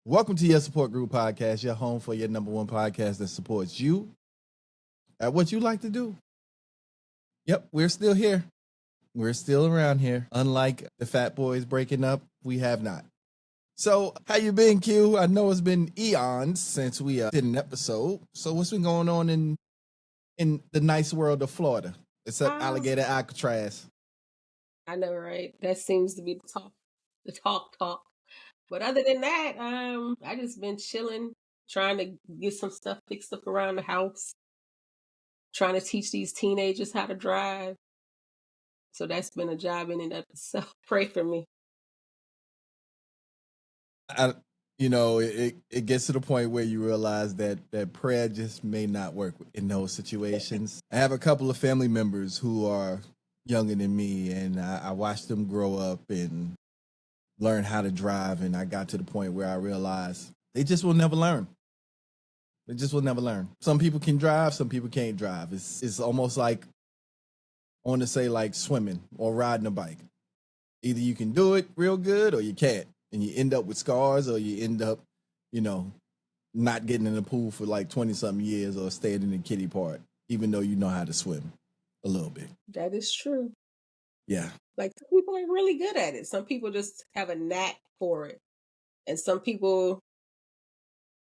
Welcome to your support group podcast, your home for your number one podcast that supports you at what you like to do. Yep, we're still here. We're still around here. Unlike the Fat Boys breaking up, we have not. So, how you been, Q? I know it's been eons since we did an episode. So, what's been going on in the nice world of Florida, except alligator Alcatraz? I know, right? That seems to be the talk. But other than that, I just been chilling, trying to get some stuff fixed up around the house, trying to teach these teenagers how to drive. So that's been a job in and of itself. Pray for me. It gets to the point where you realize that prayer just may not work in those situations. I have a couple of family members who are younger than me, and I watched them grow up and learn how to drive, and I got to the point where I realized they just will never learn. They just will never learn. Some people can drive, some people can't drive. It's almost like, I want to say, like swimming or riding a bike. Either you can do it real good or you can't. And you end up with scars, or you end up, not getting in the pool for like 20-something years, or staying in the kiddie part, even though you know how to swim a little bit. That is true. Yeah. Like, some people are really good at it. Some people just have a knack for it. And some people,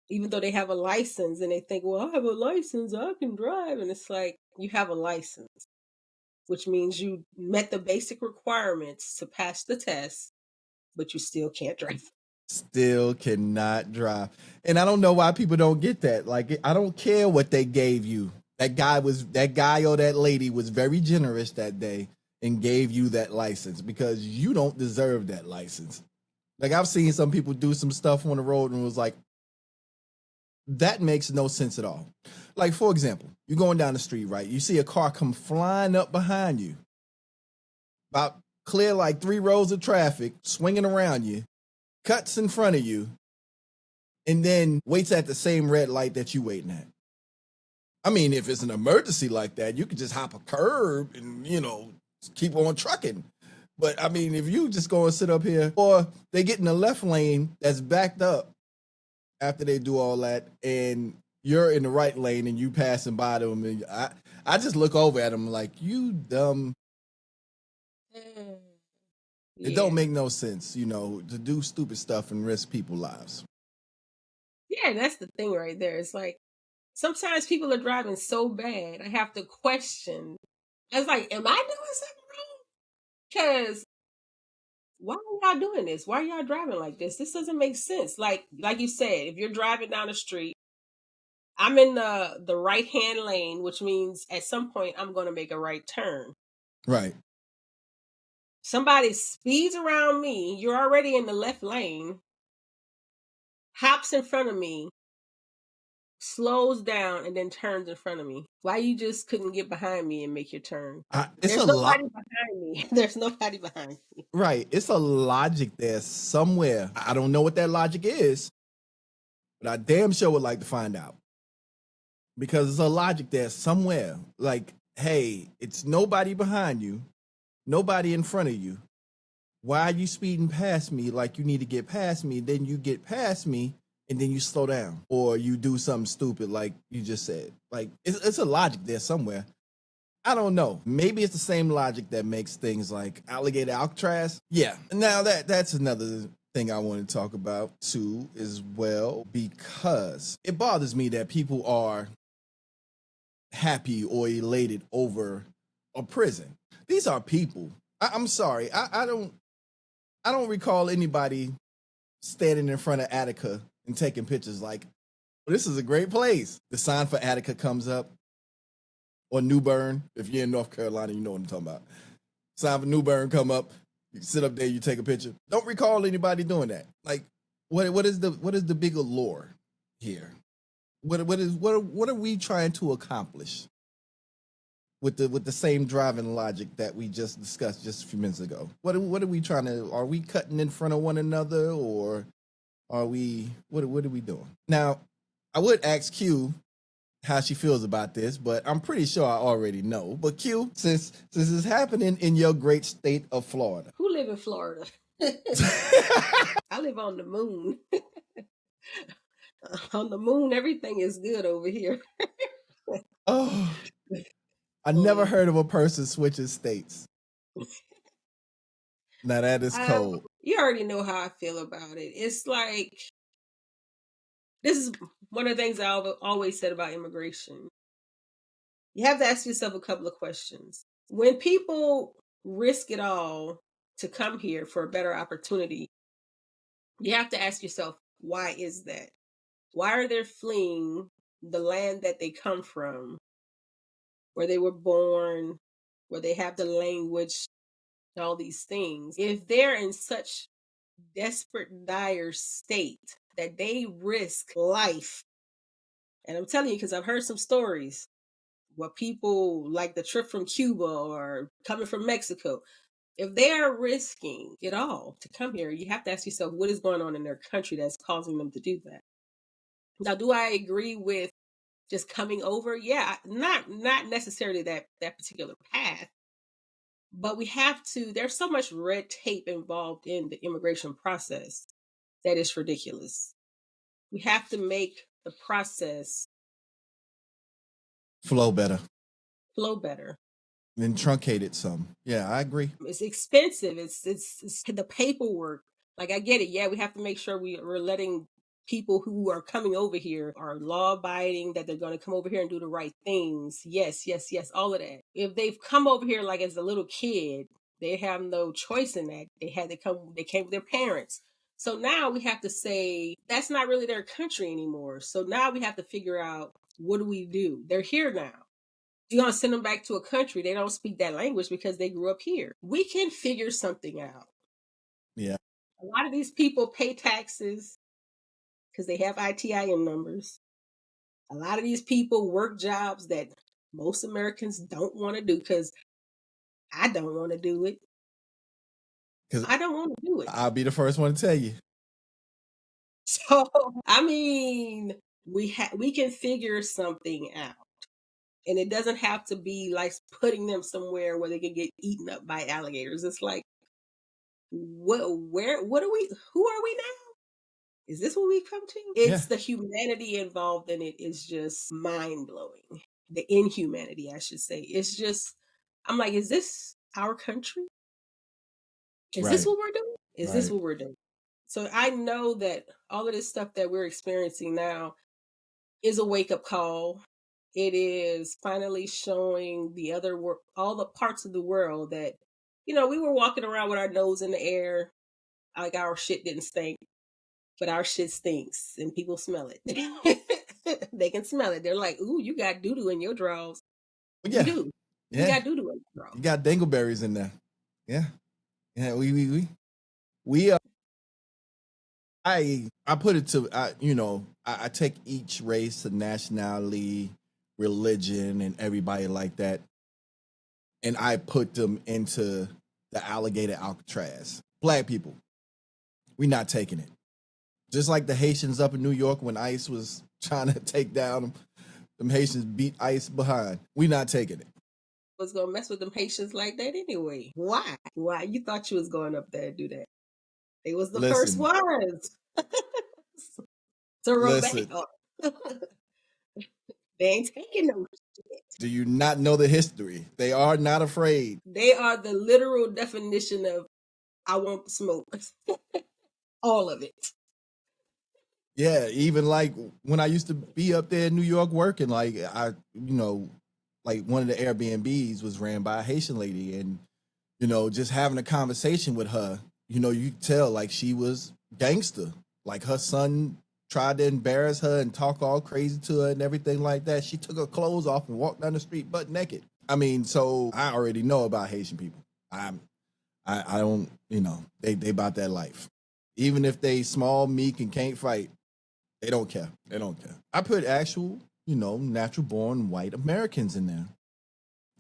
even though they have a license and they think, well, I have a license, I can drive. And it's like, you have a license, which means you met the basic requirements to pass the test, but you still can't drive. Still cannot drive. And I don't know why people don't get that. Like, I don't care what they gave you. That guy or that lady was very generous that day and gave you that license, because you don't deserve that license. Like, I've seen some people do some stuff on the road and was like, that makes no sense at all. Like, for example, you're going down the street, right? You see a car come flying up behind you, about clear like 3 rows of traffic, swinging around you, cuts in front of you, and then waits at the same red light that you waiting at. I mean, if it's an emergency like that, you could just hop a curb and, keep on trucking. But I mean, if you just go and sit up here, or they get in the left lane that's backed up after they do all that, and you're in the right lane and you passing by them, and I just look over at them like, you dumb. Yeah. It don't make no sense, to do stupid stuff and risk people's lives. Yeah, that's the thing right there. It's like, sometimes people are driving so bad, I have to question. I was like, am I doing something wrong? Because why are y'all doing this? Why are y'all driving like this? This doesn't make sense. Like you said, if you're driving down the street, I'm in the right-hand lane, which means at some point I'm going to make a right turn. Right. Somebody speeds around me. You're already in the left lane. Hops in front of me. Slows down and then turns in front of me. Why you just couldn't get behind me and make your turn? There's nobody behind me. There's nobody behind me. Right. It's a logic there somewhere. I don't know what that logic is, but I damn sure would like to find out. Because there's a logic there somewhere. Like, hey, it's nobody behind you, nobody in front of you. Why are you speeding past me like you need to get past me? Then you get past me, and then you slow down, or you do something stupid like you just said. Like, it's a logic there somewhere. I don't know. Maybe it's the same logic that makes things like alligator Alcatraz. Yeah. Now that's another thing I want to talk about too as well, because it bothers me that people are happy or elated over a prison. These are people. I'm sorry. I don't recall anybody standing in front of Attica and taking pictures like, well, this is a great place. The sign for Attica comes up, or New Bern. If you're in North Carolina, you know what I'm talking about. Sign for New Bern come up. You sit up there, you take a picture. Don't recall anybody doing that. Like, what is the big allure here? What are we trying to accomplish with the same driving logic that we just discussed just a few minutes ago? What are we trying to? Are we cutting in front of one another, or are we? What are we doing? Now, I would ask Q how she feels about this, but I'm pretty sure I already know. But Q, since this is happening in your great state of Florida. Who live in Florida? I live on the moon. On the moon, everything is good over here. Oh, I never heard of a person switching states. Now that is cold. You already know how I feel about it. It's like, this is one of the things I've always said about immigration. You have to ask yourself a couple of questions. When people risk it all to come here for a better opportunity, you have to ask yourself, why is that? Why are they fleeing the land that they come from, where they were born, where they have the language, all these things? If they're in such desperate, dire state that they risk life, and I'm telling you because I've heard some stories where people, like the trip from Cuba or coming from Mexico, if they are risking it all to come here, you have to ask yourself what is going on in their country that's causing them to do that. Now, do I agree with just coming over? Yeah, not necessarily that particular path, but we have to. There's so much red tape involved in the immigration process that is ridiculous. We have to make the process Flow better. flow better. Then truncate it some. Yeah, I agree. It's expensive. It's the paperwork. Like, I get it. Yeah, we have to make sure we're letting people who are coming over here are law abiding, that they're going to come over here and do the right things. Yes, yes, yes, all of that. If they've come over here like as a little kid, they have no choice in that. They came with their parents. So now we have to say that's not really their country anymore. So now we have to figure out, what do we do? They're here now. You're going to send them back to a country they don't speak that language because they grew up here. We can figure something out. Yeah. A lot of these people pay taxes because they have ITIN numbers. A lot of these people work jobs that most Americans don't want to do, because I don't want to do it. I don't want to do it. I'll be the first one to tell you. So, I mean, we can figure something out. And it doesn't have to be like putting them somewhere where they can get eaten up by alligators. It's like, what are we, who are we now? Is this what we come to? It's the humanity involved in it is just mind blowing. The inhumanity, I should say. It's just, I'm like, is this our country? Is this what we're doing? Is this what we're doing? So I know that all of this stuff that we're experiencing now is a wake up call. It is finally showing the other all the parts of the world that, we were walking around with our nose in the air, like our shit didn't stink, but our shit stinks and people smell it. They can smell it. They're like, "Ooh, you got doo doo in your drawers." Yeah. You do. Yeah. You got doo doo in your drawers. You got dingleberries in there. Yeah. Yeah. I put it to I take each race and nationality, religion, and everybody like that, and I put them into the alligator Alcatraz. Black people, we not taking it. Just like the Haitians up in New York when ICE was trying to take down them Haitians beat ICE behind. We not taking it. Was gonna mess with them Haitians like that anyway. Why? Why? You thought you was going up there and do that? They was the first ones. To listen. They ain't taking no shit. Do you not know the history? They are not afraid. They are the literal definition of I want smoke. All of it. Yeah, even like when I used to be up there in New York working, like like one of the Airbnbs was ran by a Haitian lady, and just having a conversation with her, you could tell like she was gangster. Like her son tried to embarrass her and talk all crazy to her and everything like that. She took her clothes off and walked down the street butt naked. I mean, so I already know about Haitian people. I don't, they about that life. Even if they small, meek, and can't fight, they don't care. They don't care. I put actual, natural born white Americans in there,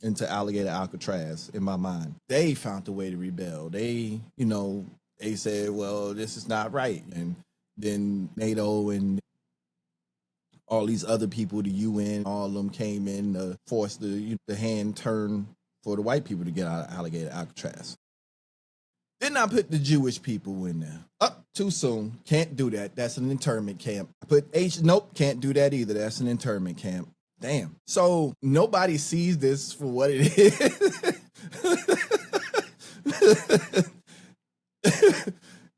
into alligator Alcatraz in my mind. They found a way to rebel. They, they said, well, this is not right. And then NATO and all these other people, the UN, all of them came in to force the hand turn for the white people to get out of alligator Alcatraz. Then I put the Jewish people in there. Up too soon. Can't do that. That's an internment camp. I put H. Nope. Can't do that either. That's an internment camp. Damn. So nobody sees this for what it is.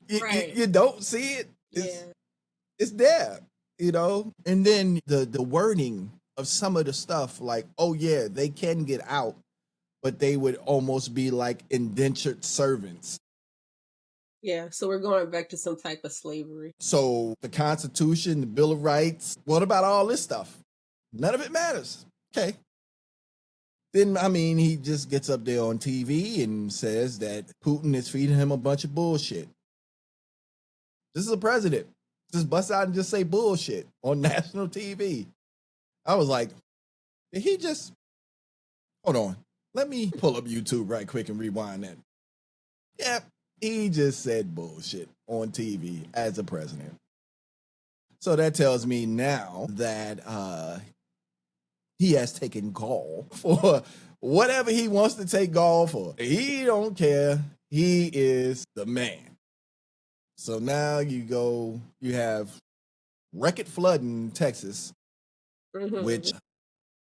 You don't see it. It's there, you know? And then the wording of some of the stuff, like, oh yeah, they can get out, but they would almost be like indentured servants. Yeah, so we're going back to some type of slavery. So the Constitution, the Bill of Rights, what about all this stuff? None of it matters. Okay. Then, I mean, he just gets up there on TV and says that Putin is feeding him a bunch of bullshit. This is a president. Just bust out and just say bullshit on national TV. I was like, did he just... Hold on. Let me pull up YouTube right quick and rewind that. Yeah, he just said bullshit on TV as a president. So that tells me now that he has taken gall for whatever he wants to take gall for. He don't care. He is the man. So now you have record flood in Texas, which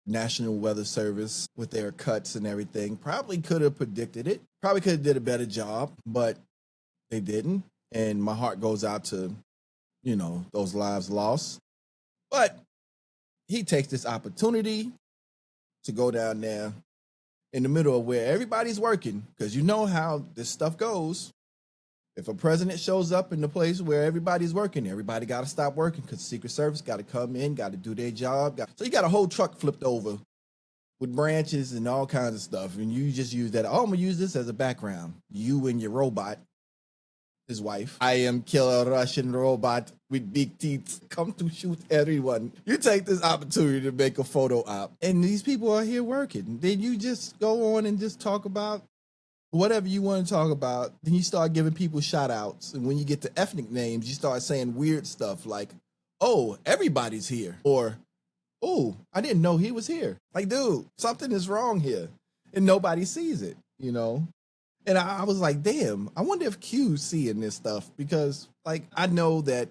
National Weather Service with their cuts and everything probably could have predicted it. Probably could have did a better job, but they didn't. And my heart goes out to, you know, those lives lost. But he takes this opportunity to go down there in the middle of where everybody's working, because you know how this stuff goes. If a president shows up in the place where everybody's working, everybody got to stop working because Secret Service got to come in, got to do their job. So you got a whole truck flipped over with branches and all kinds of stuff. And you just use that. Oh, I'm going to use this as a background. You and your robot, his wife. I am killer Russian robot with big teeth. Come to shoot everyone. You take this opportunity to make a photo op. And these people are here working. Then you just go on and just talk about whatever you want to talk about. Then you start giving people shout outs. And when you get to ethnic names, you start saying weird stuff like, oh, everybody's here. Or, oh, I didn't know he was here. Like, dude, something is wrong here. And nobody sees it, you know? And I was like, damn, I wonder if Q's seeing this stuff. Because, like, I know that,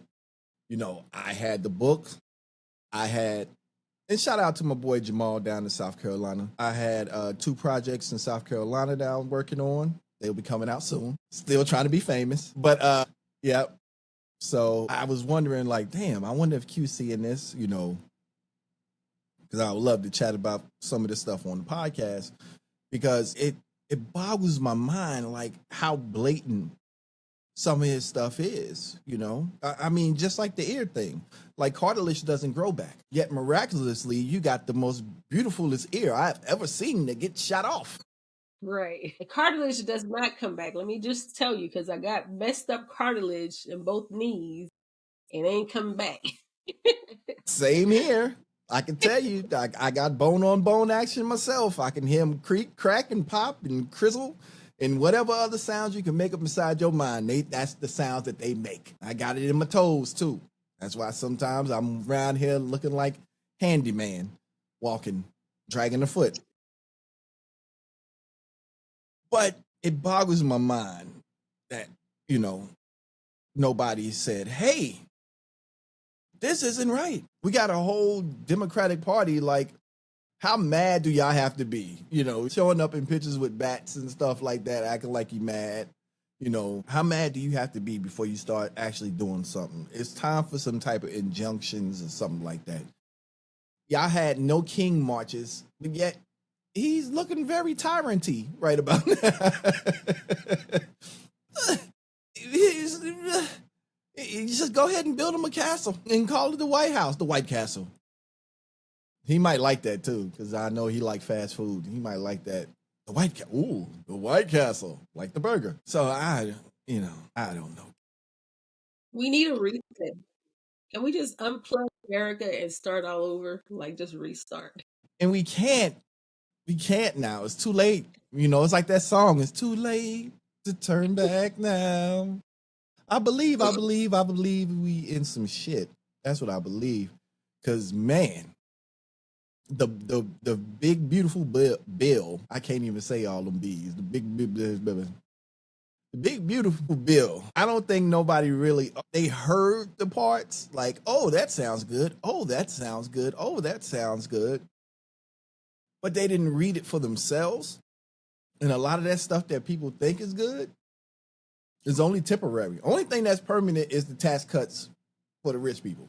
you know, I had the book. And shout out to my boy Jamal down in South Carolina. I had 2 projects in South Carolina that I'm working on. They'll be coming out soon. Still trying to be famous. But, yeah. So I was wondering, like, damn, I wonder if Q's seeing this, you know, because I would love to chat about some of this stuff on the podcast, because it boggles my mind, like, how blatant some of his stuff is, you know? I mean, just like the ear thing. Like, cartilage doesn't grow back. Yet, miraculously, you got the most beautifulest ear I've ever seen that gets shot off. Right. The cartilage does not come back. Let me just tell you, because I got messed up cartilage in both knees and ain't coming back. Same here. I can tell you, I got bone-on-bone action myself. I can hear them creak, crack, and pop, and crizzle, and whatever other sounds you can make up inside your mind. That's the sounds that they make. I got it in my toes, too. That's why sometimes I'm around here looking like handyman, walking, dragging a foot. But it boggles my mind that, you know, nobody said, hey, this isn't right. We got a whole Democratic Party, like, how mad do y'all have to be? You know, showing up in pictures with bats and stuff like that, acting like you mad. You know, how mad do you have to be before you start actually doing something? It's time for some type of injunctions or something like that. Y'all had no king marches, but yet he's looking very tyrant-y right about now. You just go ahead and build him a castle and call it the White House, the White Castle. He might like that too, because I know he like fast food. He might like that. The White Castle, like the burger. So I don't know. We need a reset. Can we just unplug America and start all over? Like, just restart. And we can't now. It's too late. You know, it's like that song. It's too late to turn back now. I believe we in some shit. That's what I believe. Because, man, the big beautiful bill, I can't even say all them B's. The The big beautiful bill. I don't think nobody really, they heard the parts like, oh, that sounds good. Oh, that sounds good. Oh, that sounds good. But they didn't read it for themselves. And a lot of that stuff that people think is good is only temporary. Only thing that's permanent is the tax cuts for the rich people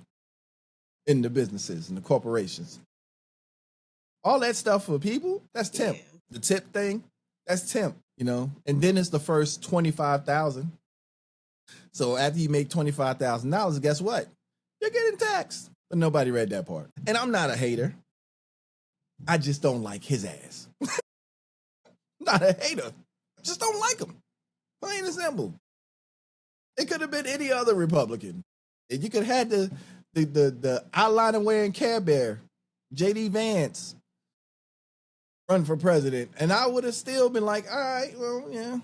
in the businesses and the corporations. All that stuff for people, that's temp. Yeah. The tip thing, that's temp, you know. And then it's the first $25,000. So after you make $25,000, guess what? You're getting taxed. But nobody read that part. And I'm not a hater. I just don't like his ass. Not a hater. Just don't like him. Plain and simple. It could have been any other Republican. You could have had the eyeliner wearing Care Bear, J.D. Vance, run for president, and I would have still been like, all right, well, yeah.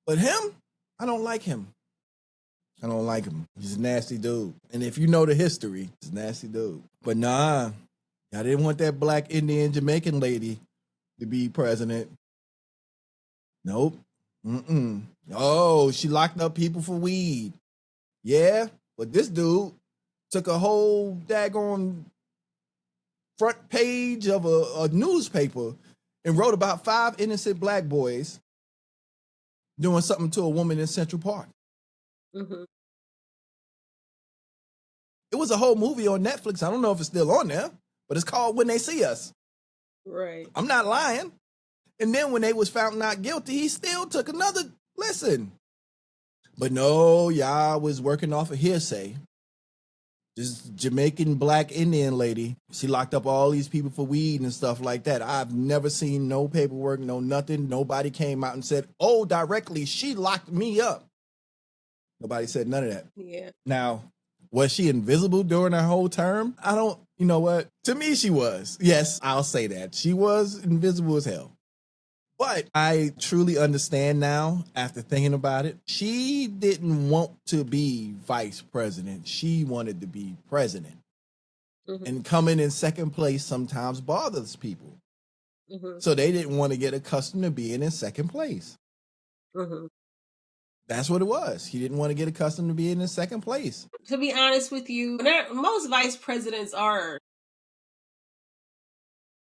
But him, I don't like him. I don't like him. He's a nasty dude. And if you know the history, he's a nasty dude. But nah, I didn't want that black Indian Jamaican lady to be president. Nope. Mm-mm. Oh, she locked up people for weed. Yeah, but this dude took a whole daggone front page of a newspaper and wrote about 5 innocent black boys doing something to a woman in Central Park. Mm-hmm. It was a whole movie on Netflix. I don't know if it's still on there, but it's called When They See Us. Right. I'm not lying. And then when they was found not guilty, he still took another listen. But no, y'all was working off of hearsay. This Jamaican black Indian lady, she locked up all these people for weed and stuff like that. I've never seen no paperwork, no nothing. Nobody came out and said, oh, directly, she locked me up. Nobody said none of that. Yeah. Now, was she invisible during her whole term? I don't, you know what? To me, she was. Yes, I'll say that. She was invisible as hell. But I truly understand now, after thinking about it, she didn't want to be vice president. She wanted to be president. Mm-hmm. And coming in second place sometimes bothers people. Mm-hmm. So they didn't want to get accustomed to being in second place. Mm-hmm. That's what it was. He didn't want to get accustomed to being in second place. To be honest with you, most vice presidents are...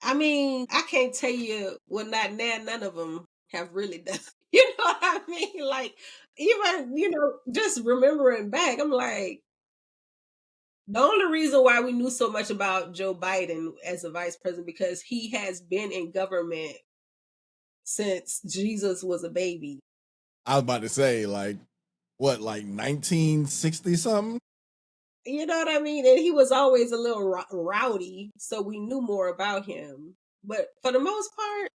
I mean, I can't tell you none of them have really done. You know what I mean? Like, even, just remembering back, I'm like, the only reason why we knew so much about Joe Biden as a vice president, because he has been in government since Jesus was a baby. I was about to say, like 1960 something? You know what I mean? And he was always a little rowdy, so we knew more about him. But for the most part,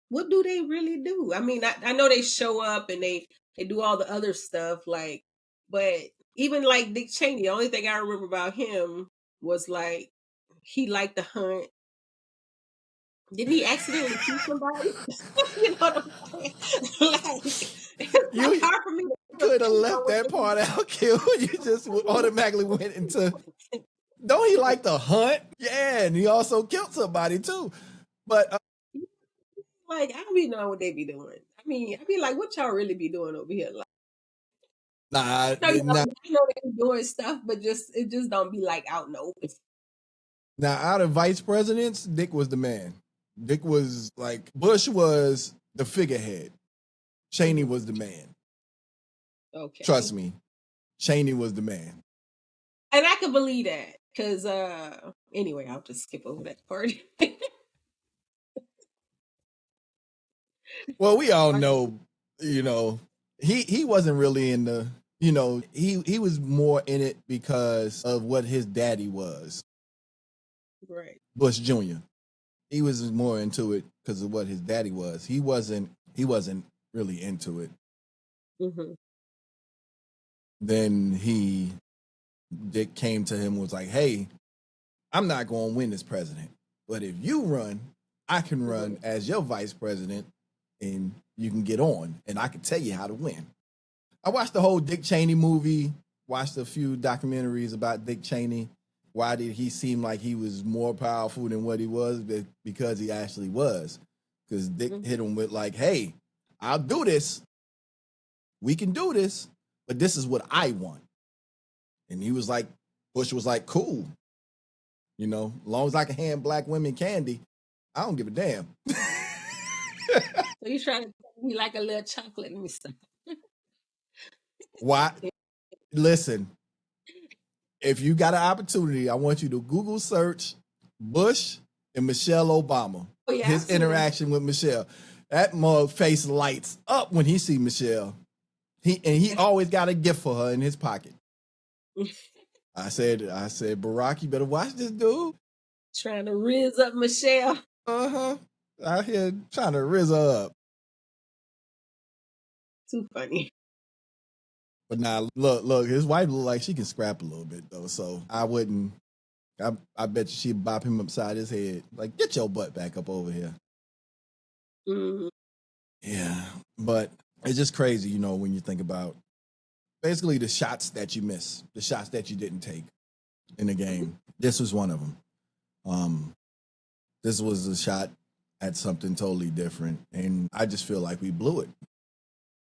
what do they really do? I mean, I know they show up and they do all the other stuff, like, but even like Dick Cheney, the only thing I remember about him was like, he liked to hunt. Didn't he accidentally shoot somebody? You know what I'm saying? You hard for me to could have left that part out, Q. You just automatically went into, don't he like to hunt? Yeah, and he also killed somebody too. But like, I don't be knowing what they be doing. I mean, I be like, what y'all really be doing over here? Like, I know they be doing stuff, but it just don't be like out in the open. Now, out of vice presidents, Dick was the man. Dick was like, Bush was the figurehead. Cheney was the man. Okay. Trust me, Cheney was the man. And I can believe that, because anyway, I'll just skip over that part. Well, we all know, he wasn't really in the, he was more in it because of what his daddy was. Right. Bush Jr. He was more into it because of what his daddy was. He wasn't really into it. Mm-hmm. Then Dick came to him and was like, hey, I'm not going to win this president, but if you run, I can run as your vice president and you can get on and I can tell you how to win. I watched the whole Dick Cheney movie, watched a few documentaries about Dick Cheney. Why did he seem like he was more powerful than what he was? Because he actually was. Because Dick hit him with like, hey, I'll do this, We can do this, but this is what I want. And he was like, Bush was like, cool. You know, as long as I can hand black women candy, I don't give a damn. So you trying to be like a little chocolate and stuff. Why? Listen, if you got an opportunity, I want you to Google search Bush and Michelle Obama. Oh, yeah, his interaction with Michelle. That mug face lights up when he see Michelle. He always got a gift for her in his pocket. I said, Barack, you better watch this dude. Trying to riz up Michelle. Out here trying to riz her up. Too funny. But now, look, his wife look like she can scrap a little bit though. So I wouldn't. I bet you she'd bop him upside his head. Like, get your butt back up over here. Mm. Yeah, but it's just crazy, you know, when you think about basically the shots that you miss, the shots that you didn't take in the game. This was one of them. This was a shot at something totally different, and I just feel like we blew it.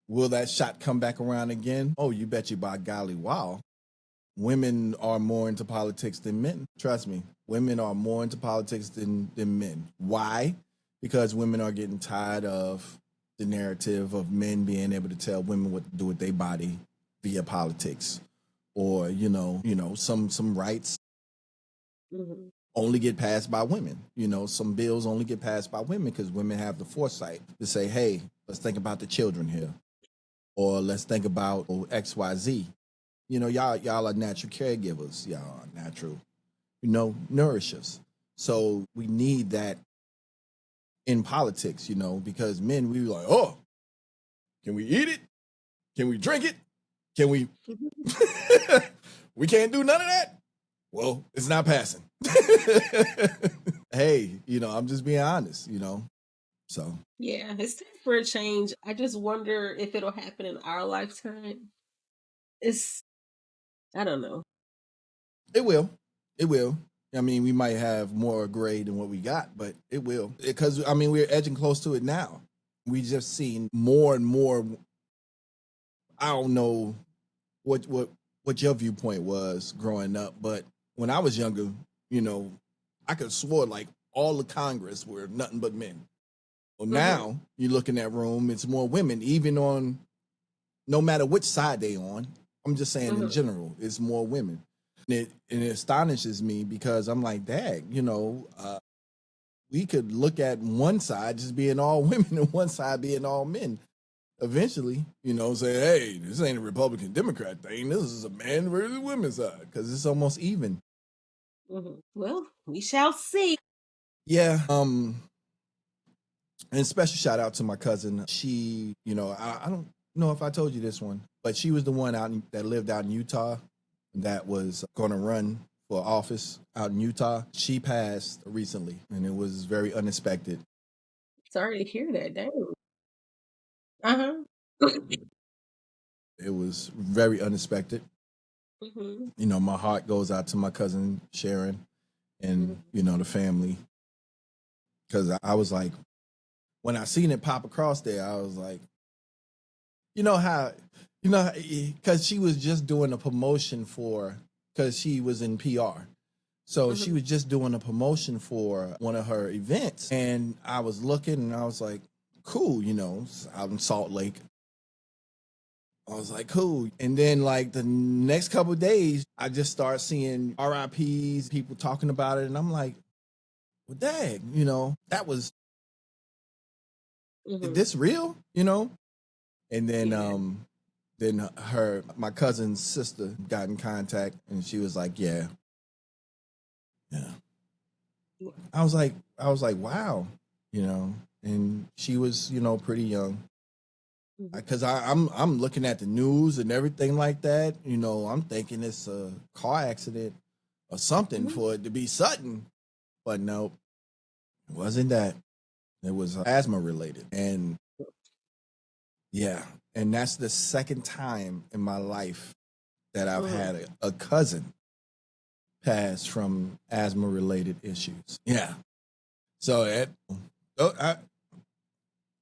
Will that shot come back around again? Oh, you bet you by golly, wow. Women are more into politics than men. Trust me, women are more into politics than men. Why? Because women are getting tired of the narrative of men being able to tell women what to do with their body via politics, or some rights only get passed by women. You know, some bills only get passed by women because women have the foresight to say, "Hey, let's think about the children here," or let's think about X, Y, Z. You know, y'all are natural caregivers. Y'all are natural, nourishers. So we need that in politics, because men, we like, oh, can we eat it? Can we drink it? Can we? We can't do none of that? Well, it's not passing. Hey, I'm just being honest, so. Yeah, it's time for a change. I just wonder if it'll happen in our lifetime. I don't know. It will. I mean, we might have more gray than what we got, but it will. Because, I mean, we're edging close to it now. We just seen more and more. I don't know what your viewpoint was growing up, but when I was younger, I could have swore like all the Congress were nothing but men. Well, now you look in that room, it's more women, even on, no matter which side they on. I'm just saying in general, it's more women. And it astonishes me because I'm like, dang, we could look at one side just being all women and one side being all men. Eventually, say, hey, this ain't a Republican Democrat thing. This is a man versus women side because it's almost even. Well, we shall see. Yeah. And special shout out to my cousin. She, I don't know if I told you this one, but she was the one that lived out in Utah that was going to run for office out in Utah. She passed recently, and it was very unexpected. Sorry to hear that. Dang. It was very unexpected. My heart goes out to my cousin Sharon and, the family. Because I was like, when I seen it pop across there, I was like, because she was just doing a promotion because she was in PR. So she was just doing a promotion for one of her events. And I was looking and I was like, cool, out in Salt Lake. I was like, cool. And then like the next couple of days, I just start seeing RIPs, people talking about it. And I'm like, well, dang, that was, is this real? And then, my cousin's sister got in contact and she was like, yeah. I was like, wow, and she was, pretty young. Because I'm looking at the news and everything like that, I'm thinking it's a car accident or something for it to be sudden, but no, it wasn't that. It was asthma related, and yeah, and that's the second time in my life that I've had a cousin pass from asthma related issues. Yeah, so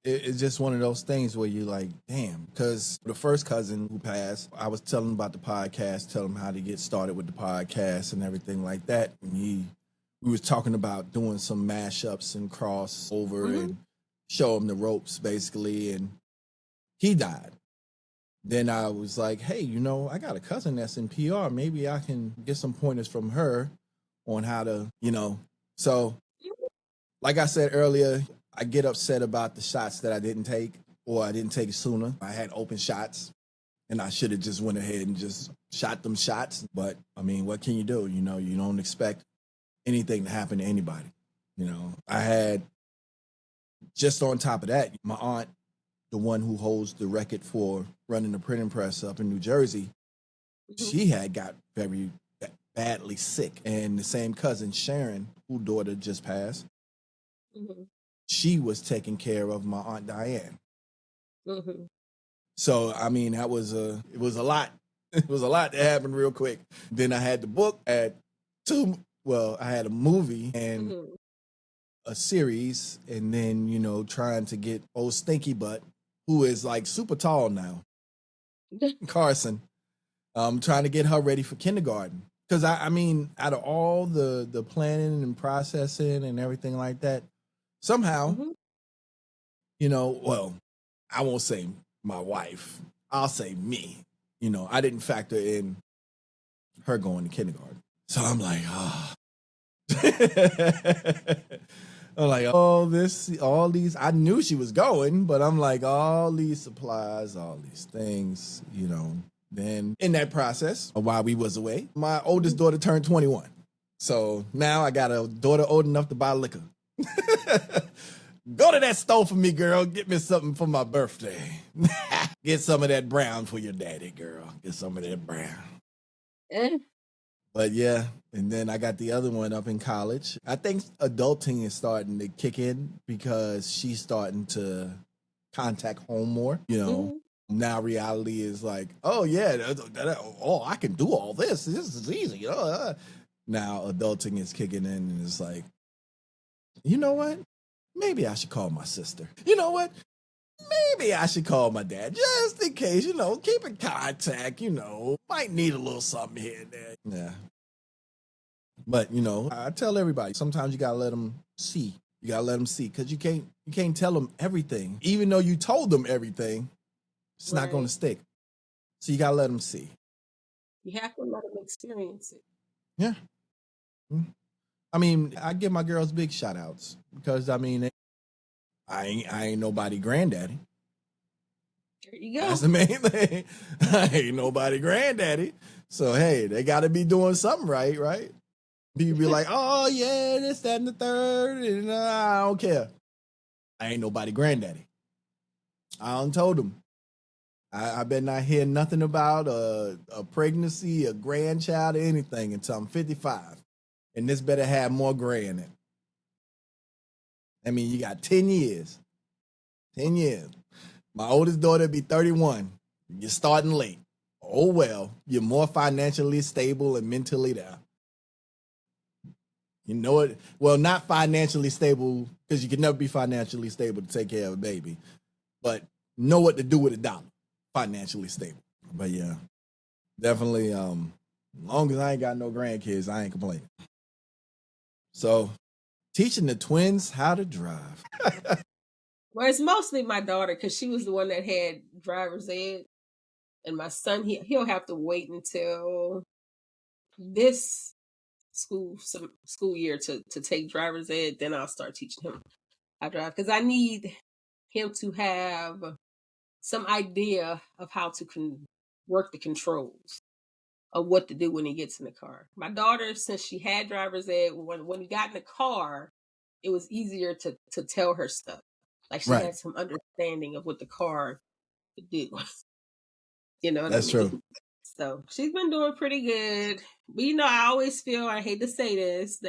it's just one of those things where you're like, damn, because the first cousin who passed, I was telling him about the podcast, telling him how to get started with the podcast and everything like that. And we was talking about doing some mashups and crossover and show him the ropes basically. And he died. Then I was like, hey, I got a cousin that's in PR. Maybe I can get some pointers from her on how to, So, like I said earlier, I get upset about the shots that I didn't take or I didn't take it sooner. I had open shots and I should have just went ahead and just shot them shots. But, I mean, what can you do? You don't expect anything to happen to anybody. I had, just on top of that, my aunt, the one who holds the record for running the printing press up in New Jersey, she had got very badly sick. And the same cousin, Sharon, whose daughter just passed, she was taking care of my Aunt Diane. So, I mean, it was a lot. It was a lot that happened real quick. Then I had the book I had a movie and a series, and then, trying to get old Stinky Butt, who is like super tall now, Carson, trying to get her ready for kindergarten. Because, I mean, out of all the planning and processing and everything like that, somehow, I won't say my wife, I'll say me, I didn't factor in her going to kindergarten. So I'm like, I'm like, all these, I knew she was going, but I'm like, all these supplies, all these things, Then in that process, while we was away, my oldest daughter turned 21. So now I got a daughter old enough to buy liquor. Go to that store for me, girl. Get me something for my birthday. Get some of that brown for your daddy, girl. Get some of that brown. But yeah, and then I got the other one up in college. I think adulting is starting to kick in because she's starting to contact home more. Now reality is like, oh yeah, I can do all this. This is easy. Now adulting is kicking in and it's like, you know what? Maybe I should call my sister. You know what? Maybe I should call my dad just in case, keep in contact, might need a little something here and there. Yeah. But, I tell everybody, sometimes you got to let them see. You got to let them see because you can't tell them everything. Even though you told them everything, it's not going to stick. So you got to let them see. You have to let them experience it. Yeah. I mean, I give my girls big shout outs because, I mean, I ain't nobody granddaddy. There you go. That's the main thing. I ain't nobody granddaddy. So, hey, they got to be doing something right? People be like, oh, yeah, this, that, and the third. And I don't care. I ain't nobody granddaddy. I done told them. I better not hear nothing about a pregnancy, a grandchild, or anything until I'm 55. And this better have more gray in it. I mean, you got 10 years. 10 years. My oldest daughter be 31. You're starting late. Oh, well, you're more financially stable and mentally there. You know it. Well, not financially stable because you can never be financially stable to take care of a baby. But know what to do with a dollar. Financially stable. But yeah, definitely, as long as I ain't got no grandkids, I ain't complaining. So, teaching the twins how to drive. Well, it's mostly my daughter because she was the one that had driver's ed. And my son, he'll have to wait until this school year to take driver's ed. Then I'll start teaching him how to drive because I need him to have some idea of how to work the controls of what to do when he gets in the car. My daughter, since she had driver's ed, when we got in the car, it was easier to tell her stuff. Like she had some understanding of what the car could do. You know what That's I mean? true. So she's been doing pretty good. But I always feel, I hate to say this,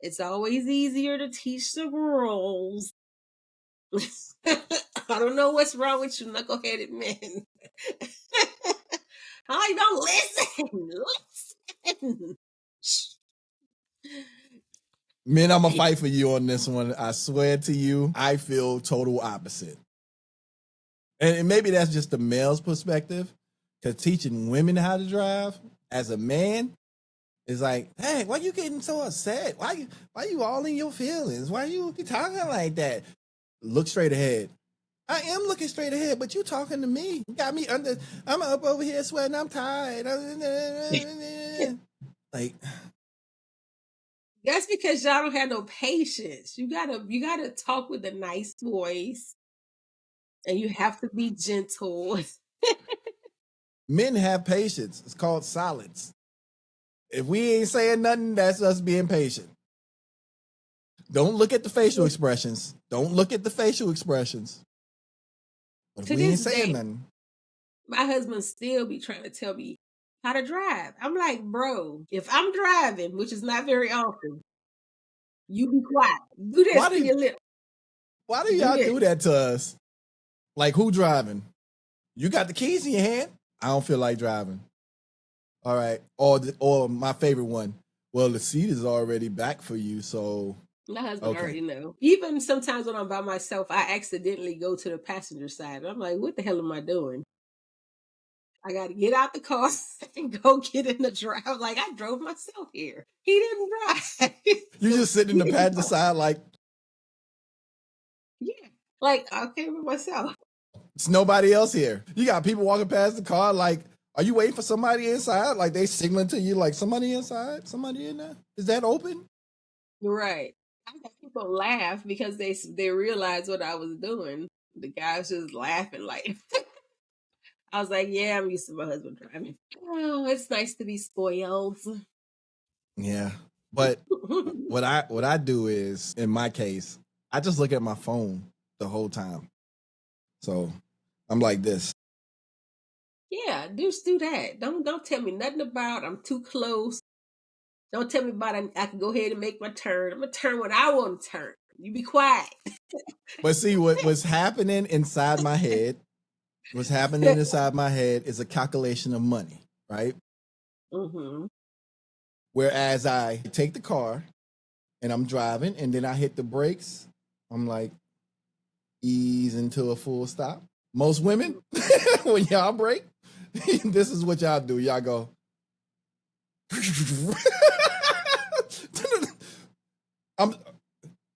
it's always easier to teach the girls. I don't know what's wrong with you knuckleheaded men. I don't listen. Men, I'm gonna fight for you on this one. I swear to you, I feel total opposite. And maybe that's just the male's perspective, because teaching women how to drive as a man is like, hey, why you getting so upset? Why you all in your feelings? Why you talking like that? Look straight ahead. I am looking straight ahead, but you talking to me. You got me under. I'm up over here sweating. I'm tired. Like, that's because y'all don't have no patience. You gotta talk with a nice voice, and you have to be gentle. men have patience. It's called silence. If we ain't saying nothing, that's us being patient. Don't look at the facial expressions. Don't look at the facial expressions. But if we ain't saying nothing. My husband still be trying to tell me how to drive. I'm like, bro, if I'm driving, which is not very often, you be quiet. Do this to your lip. Why do y'all do that to us? Like, who driving? You got the keys in your hand? I don't feel like driving. All right. Or my favorite one. Well, the seat is already back for you, so. My husband already know. Even sometimes when I'm by myself, I accidentally go to the passenger side. And I'm like, what the hell am I doing? I got to get out the car and go get in the drive. Like, I drove myself here. He didn't drive. You just sitting in the passenger side like. Yeah. Like, I came with myself. It's nobody else here. You got people walking past the car like, are you waiting for somebody inside? Like, they signaling to you like, somebody inside? Somebody in there? Is that open? Right. I got people laugh because they realized what I was doing. The guy was just laughing like. I was like, yeah, I'm used to my husband driving. Oh, it's nice to be spoiled. Yeah. But what I do is, in my case, I just look at my phone the whole time. So I'm like this. Yeah, just do that. Don't tell me nothing about I'm too close. Don't tell me about I can go ahead and make my turn. I'm gonna turn when I want to turn. You be quiet. But see, what's happening inside my head, is a calculation of money, right? Mm-hmm. Whereas I take the car and I'm driving and then I hit the brakes, I'm like, ease into a full stop. Most women, when y'all brake, this is what y'all do. Y'all go.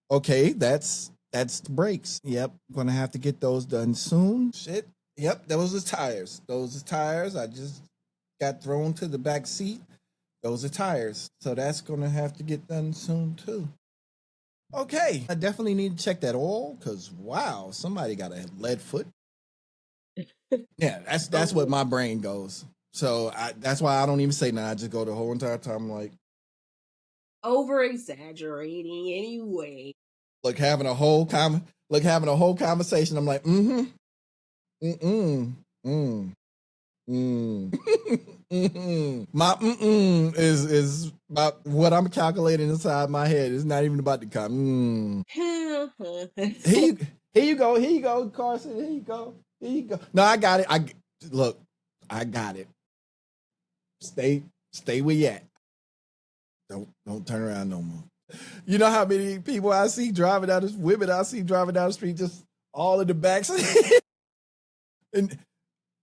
Okay, that's the brakes. Yep, gonna have to get those done soon. Shit. Yep, those are tires. I just got thrown to the back seat. Those are tires. So that's gonna have to get done soon too. Okay, I definitely need to check that oil because wow, somebody got a lead foot. Yeah, that's what my brain goes. So that's why I don't even say nothing. I just go the whole entire time like over exaggerating anyway. Like having a whole conversation. I'm like, my is about what I'm calculating inside my head. It's not even about the car. Here you go, Carson. Here you go. No, I got it. I got it. Stay where you at. Don't turn around no more. You know how many people I see driving down the street, just all in the backs. And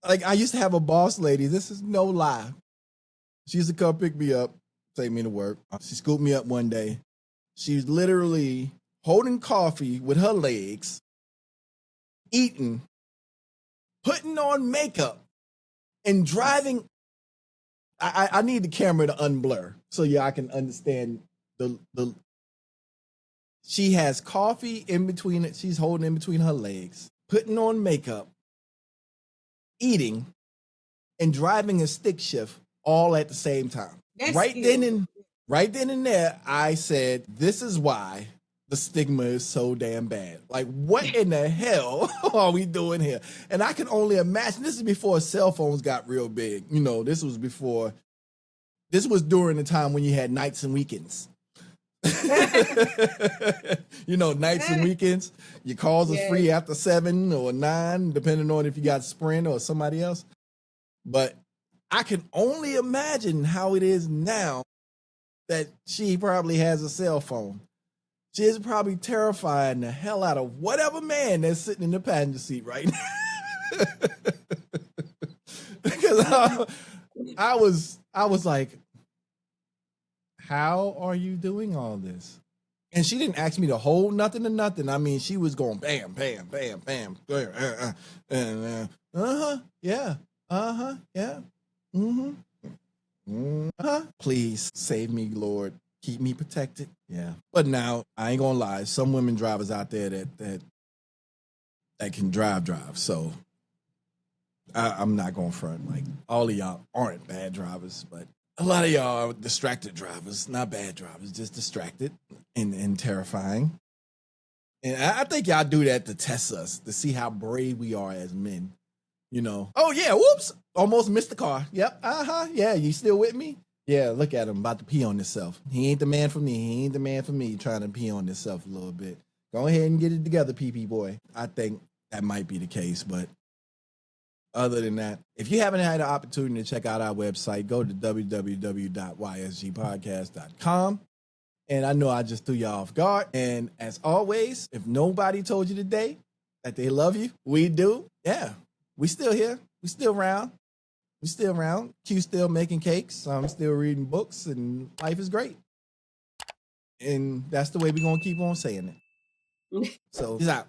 like, I used to have a boss lady. This is no lie. She used to come pick me up, take me to work. She scooped me up one day. She's literally holding coffee with her legs, eating, putting on makeup, and driving. I need the camera to unblur so I can understand the. She has coffee in between it. She's holding in between her legs, putting on makeup, eating, and driving a stick shift all at the same time. Right then and there, I said, this is why the stigma is so damn bad. Like, what in the hell are we doing here? And I can only imagine, this is before cell phones got real big. You know, this was during the time when you had nights and weekends. You know, nights and weekends, your calls are free after 7 or 9, depending on if you got Sprint or somebody else. But I can only imagine how it is now that she probably has a cell phone. she is probably terrifying the hell out of whatever man that's sitting in the passenger seat right now. Because I was like, how are you doing all this? And she didn't ask me to hold nothing to nothing. I mean, she was going bam, bam, bam, bam. Yeah. Yeah. Please save me, Lord. Keep me protected. Yeah. But now, I ain't gonna lie. Some women drivers out there that can drive. So I'm not gonna front. Like, all of y'all aren't bad drivers, but a lot of y'all are distracted drivers, not bad drivers, just distracted and terrifying. And I think y'all do that to test us, to see how brave we are as men. You know, oh yeah, whoops, almost missed the car. Yep, yeah, you still with me? Yeah, look at him, about to pee on himself. He ain't the man for me. He ain't the man for me, trying to pee on himself a little bit. Go ahead and get it together, PP boy. I think that might be the case, but other than that, if you haven't had the opportunity to check out our website, go to www.ysgpodcast.com. And I know I just threw y'all off guard. And as always, if nobody told you today that they love you, we do. Yeah, we still here. We still around. We still around. Q still making cakes. I'm still reading books, and life is great. And that's the way we're going to keep on saying it. So, peace out.